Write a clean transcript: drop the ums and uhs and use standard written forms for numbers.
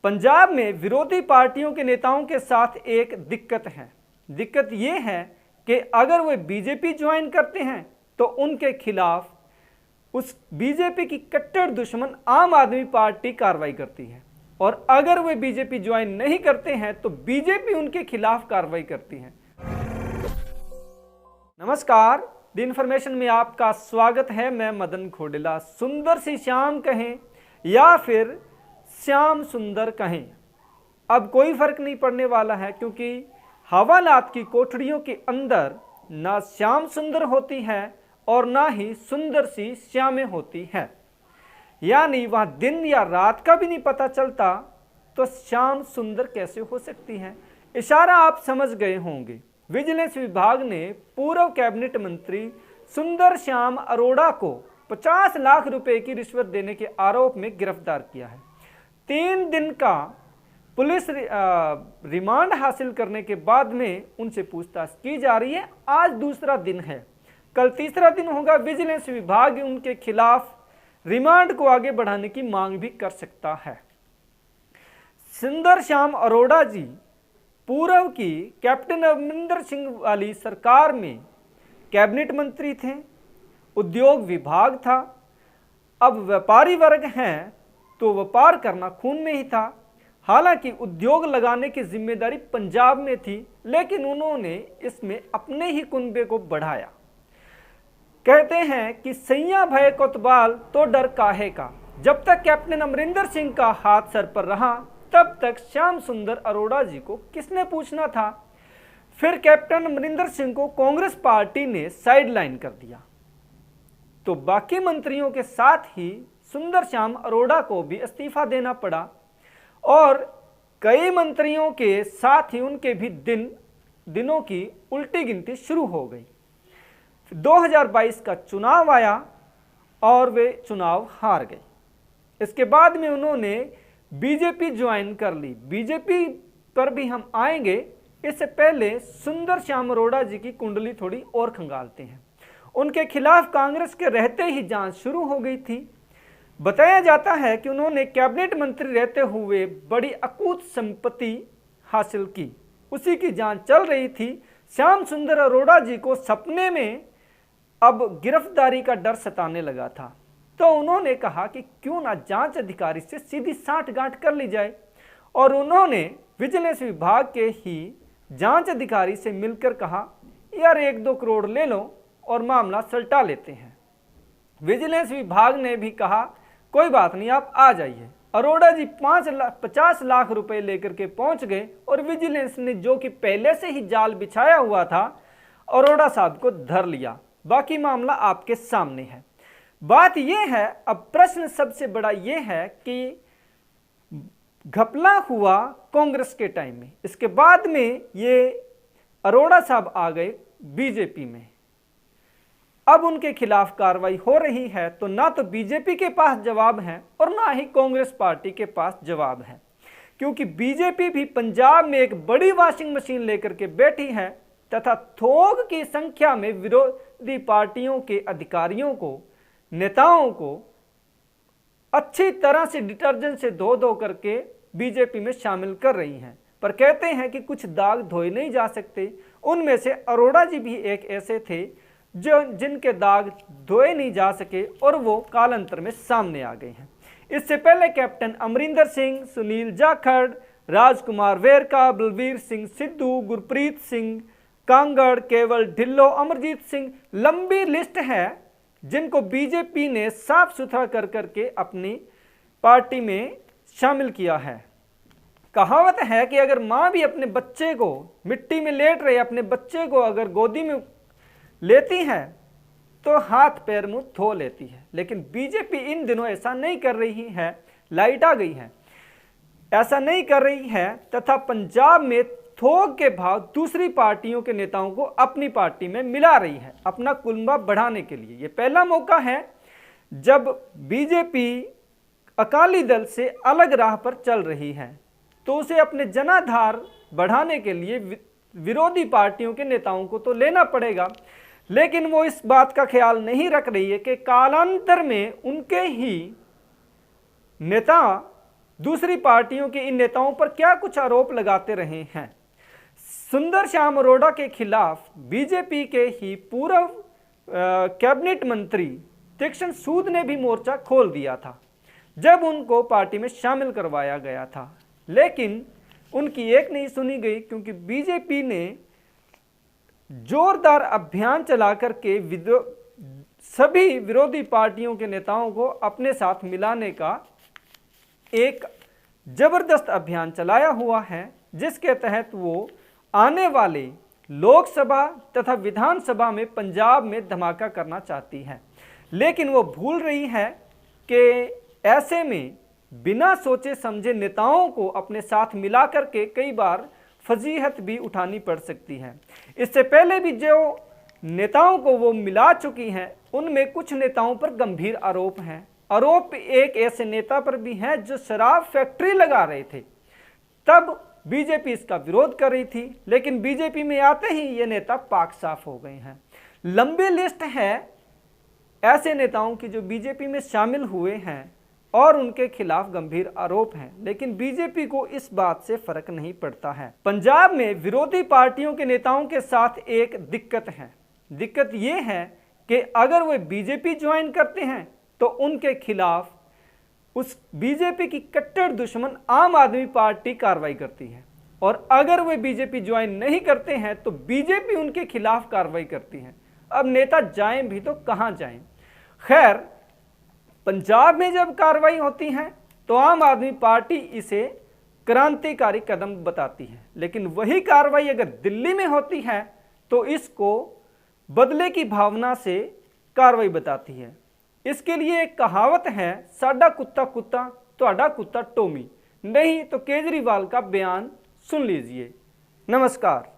पंजाब में विरोधी पार्टियों के नेताओं के साथ एक दिक्कत है। दिक्कत ये है कि अगर वे बीजेपी ज्वाइन करते हैं तो उनके खिलाफ उस बीजेपी की कट्टर दुश्मन आम आदमी पार्टी कार्रवाई करती है, और अगर वे बीजेपी ज्वाइन नहीं करते हैं तो बीजेपी उनके खिलाफ कार्रवाई करती है। नमस्कार, द इन्फॉर्मेशन में आपका स्वागत है। मैं मदन खोडेला। सुंदर सी शाम कहें या फिर श्याम सुंदर कहें, अब कोई फर्क नहीं पड़ने वाला है, क्योंकि हवालात की कोठरियों के अंदर ना श्याम सुंदर होती है और ना ही सुंदर सी श्यामें होती है। यानी वहाँ दिन या रात का भी नहीं पता चलता, तो श्याम सुंदर कैसे हो सकती है। इशारा आप समझ गए होंगे। विजिलेंस विभाग ने पूर्व कैबिनेट मंत्री सुंदर श्याम अरोड़ा को 50 लाख रुपए की रिश्वत देने के आरोप में गिरफ्तार किया है। 3 दिन का पुलिस रिमांड हासिल करने के बाद में उनसे पूछताछ की जा रही है। आज दूसरा दिन है, कल तीसरा दिन होगा। विजिलेंस विभाग उनके खिलाफ रिमांड को आगे बढ़ाने की मांग भी कर सकता है। सुंदर श्याम अरोड़ा जी पूर्व की कैप्टन अमरिंदर सिंह वाली सरकार में कैबिनेट मंत्री थे, उद्योग विभाग था। अब व्यापारी वर्ग हैं तो व्यापार करना खून में ही था। हालांकि उद्योग लगाने की जिम्मेदारी पंजाब में थी, लेकिन उन्होंने इसमें अपने ही कुनबे को बढ़ाया। कहते हैं कि सैया भय कोतवाल तो डर काहे का। जब तक कैप्टन अमरिंदर सिंह का हाथ सर पर रहा, तब तक श्याम सुंदर अरोड़ा जी को किसने पूछना था। फिर कैप्टन अमरिंदर सिंह को कांग्रेस पार्टी ने साइडलाइन कर दिया, तो बाकी मंत्रियों के साथ ही सुंदर श्याम अरोड़ा को भी इस्तीफा देना पड़ा, और कई मंत्रियों के साथ ही उनके भी दिनों की उल्टी गिनती शुरू हो गई। 2022 का चुनाव आया और वे चुनाव हार गए। इसके बाद में उन्होंने बीजेपी ज्वाइन कर ली। बीजेपी पर भी हम आएंगे, इससे पहले सुंदर श्याम अरोड़ा जी की कुंडली थोड़ी और खंगालते हैं। उनके खिलाफ कांग्रेस के रहते ही जांच शुरू हो गई थी। बताया जाता है कि उन्होंने कैबिनेट मंत्री रहते हुए बड़ी अकूत संपत्ति हासिल की, उसी की जांच चल रही थी। श्याम सुंदर अरोड़ा जी को सपने में अब गिरफ्तारी का डर सताने लगा था, तो उन्होंने कहा कि क्यों ना जांच अधिकारी से सीधी साठगांठ कर ली जाए, और उन्होंने विजिलेंस विभाग के ही जांच अधिकारी से मिलकर कहा, यार 1-2 करोड़ ले लो और मामला सलटा लेते हैं। विजिलेंस विभाग ने भी कहा कोई बात नहीं, आप आ जाइए। अरोड़ा जी 50 लाख रुपए लेकर के पहुंच गए, और विजिलेंस ने जो कि पहले से ही जाल बिछाया हुआ था, अरोड़ा साहब को धर लिया। बाकी मामला आपके सामने है। बात यह है, अब प्रश्न सबसे बड़ा यह है कि घपला हुआ कांग्रेस के टाइम में, इसके बाद में ये अरोड़ा साहब आ गए बीजेपी में। अब उनके खिलाफ कार्रवाई हो रही है, तो ना तो बीजेपी के पास जवाब है और ना ही कांग्रेस पार्टी के पास जवाब है, क्योंकि बीजेपी भी पंजाब में एक बड़ी वॉशिंग मशीन लेकर के बैठी है, तथा थोक की संख्या में विरोधी पार्टियों के अधिकारियों को, नेताओं को अच्छी तरह से डिटर्जेंट से धो करके बीजेपी में शामिल कर रही हैं। पर कहते हैं कि कुछ दाग धोए नहीं जा सकते। उनमें से अरोड़ा जी भी एक ऐसे थे जिनके दाग धोए नहीं जा सके, और वो कालांतर में सामने आ गए हैं। इससे पहले कैप्टन अमरिंदर सिंह, सुनील जाखड़, राजकुमार वेरका, बलबीर सिंह सिद्धू, गुरप्रीत सिंह कांगड़, केवल ढिल्लो, अमरजीत सिंह, लंबी लिस्ट है जिनको बीजेपी ने साफ सुथरा कर करके अपनी पार्टी में शामिल किया है। कहावत है कि अगर माँ भी अपने बच्चे को मिट्टी में लेट रहे अपने बच्चे को अगर गोदी में लेती है तो हाथ पैर मुंह धो लेती है, लेकिन बीजेपी इन दिनों ऐसा नहीं कर रही है। लाइट आ गई है, ऐसा नहीं कर रही है, तथा पंजाब में थोक के भाव दूसरी पार्टियों के नेताओं को अपनी पार्टी में मिला रही है, अपना कुनबा बढ़ाने के लिए। ये पहला मौका है जब बीजेपी अकाली दल से अलग राह पर चल रही है, तो उसे अपने जनाधार बढ़ाने के लिए विरोधी पार्टियों के नेताओं को तो लेना पड़ेगा, लेकिन वो इस बात का ख्याल नहीं रख रही है कि कालांतर में उनके ही नेता दूसरी पार्टियों के इन नेताओं पर क्या कुछ आरोप लगाते रहे हैं। सुंदर श्याम अरोड़ा के खिलाफ बीजेपी के ही पूर्व कैबिनेट मंत्री तीक्ष्ण सूद ने भी मोर्चा खोल दिया था जब उनको पार्टी में शामिल करवाया गया था, लेकिन उनकी एक नहीं सुनी गई, क्योंकि बीजेपी ने जोरदार अभियान चलाकर के सभी विरोधी पार्टियों के नेताओं को अपने साथ मिलाने का एक जबरदस्त अभियान चलाया हुआ है, जिसके तहत वो आने वाले लोकसभा तथा विधानसभा में पंजाब में धमाका करना चाहती है। लेकिन वो भूल रही है कि ऐसे में बिना सोचे समझे नेताओं को अपने साथ मिलाकर के कई बार फजीहत भी उठानी पड़ सकती है। इससे पहले भी जो नेताओं को वो मिला चुकी हैं, उनमें कुछ नेताओं पर गंभीर आरोप हैं। आरोप एक ऐसे नेता पर भी है जो शराब फैक्ट्री लगा रहे थे, तब बीजेपी इसका विरोध कर रही थी, लेकिन बीजेपी में आते ही ये नेता पाक साफ हो गए हैं। लंबी लिस्ट है ऐसे नेताओं की जो बीजेपी में शामिल हुए हैं और उनके खिलाफ गंभीर आरोप हैं, लेकिन बीजेपी को इस बात से फर्क नहीं पड़ता है। पंजाब में विरोधी पार्टियों के नेताओं के साथ एक दिक्कत है। दिक्कत ये है कि अगर वे बीजेपी ज्वाइन करते हैं तो उनके खिलाफ उस बीजेपी की कट्टर दुश्मन आम आदमी पार्टी कार्रवाई करती है, और अगर वे बीजेपी ज्वाइन नहीं करते हैं तो बीजेपी उनके खिलाफ कार्रवाई करती है। अब नेता जाएं भी तो कहां जाएं। खैर, पंजाब में जब कार्रवाई होती है तो आम आदमी पार्टी इसे क्रांतिकारी कदम बताती है, लेकिन वही कार्रवाई अगर दिल्ली में होती है तो इसको बदले की भावना से कार्रवाई बताती है। इसके लिए एक कहावत है, साडा कुत्ता कुत्ता तुहाडा कुत्ता टोमी। नहीं तो केजरीवाल का बयान सुन लीजिए। नमस्कार।